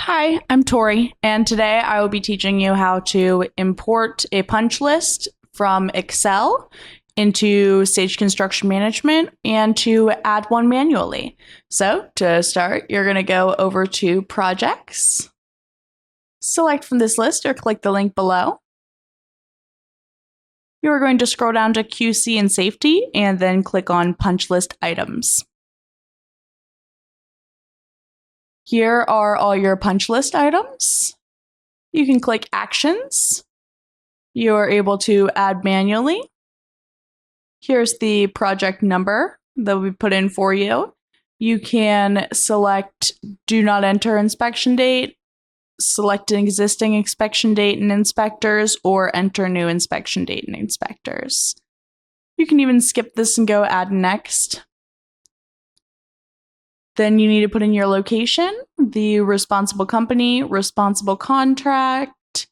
Hi, I'm Tori, and today I will be teaching you how to import a punch list from Excel into Sage Construction Management and to add one manually. So, to start, you're going to go over to Projects, select from this list or click the link below. You are going to scroll down to QC and Safety and then click on Punch List Items. Here are all your punch list items. You can click Actions. You are able to add manually. Here's the project number that we put in for you. You can select Do Not Enter Inspection Date, select an existing inspection date and inspectors, or enter new inspection date and inspectors. You can even skip this and go Add Next. Then you need to put in your location, the responsible company, responsible contract,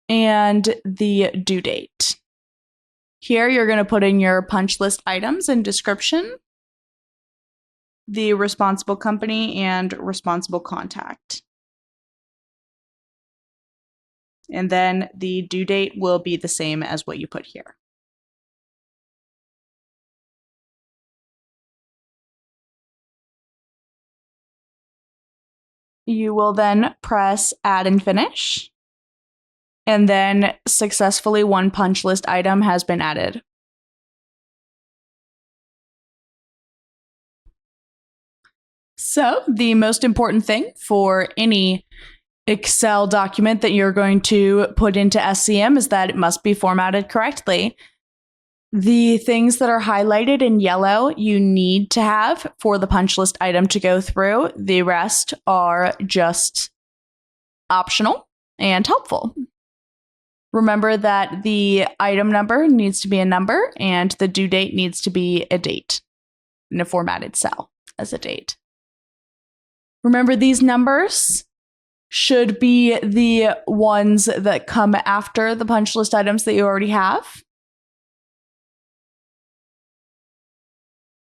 and the due date. Here you're going to put in your punch list items and description, the responsible company, and responsible contact. And then the due date will be the same as what you put here. You will then press Add and Finish. And then successfully one punch list item has been added. So the most important thing for any Excel document that you're going to put into SCM is that it must be formatted correctly. The things that are highlighted in yellow you need to have for the punch list item to go through. The rest are just optional and helpful. Remember that the item number needs to be a number and the due date needs to be a date in a formatted cell as a date. Remember, these numbers should be the ones that come after the punch list items that you already have.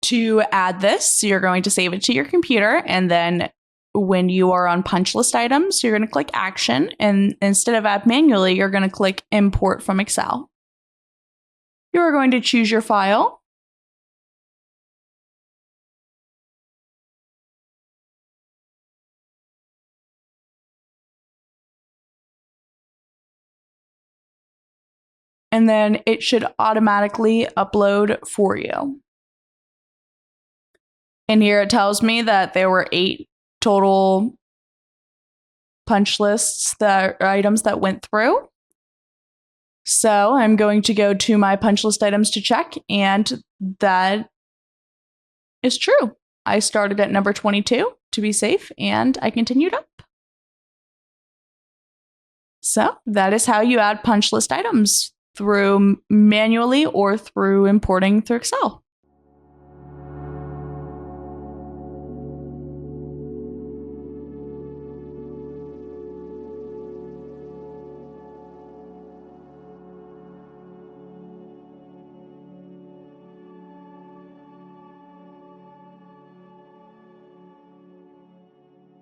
To add this, you're going to save it to your computer, and then when you are on punch list items, you're going to click Action, and instead of Add Manually, you're going to click Import from Excel. You are going to choose your file. And then it should automatically upload for you. And here it tells me that there were 8 total punch lists items that went through. So I'm going to go to my punch list items to check, and that is true. I started at number 22 to be safe, and I continued up. So that is how you add punch list items through manually or through importing through Excel.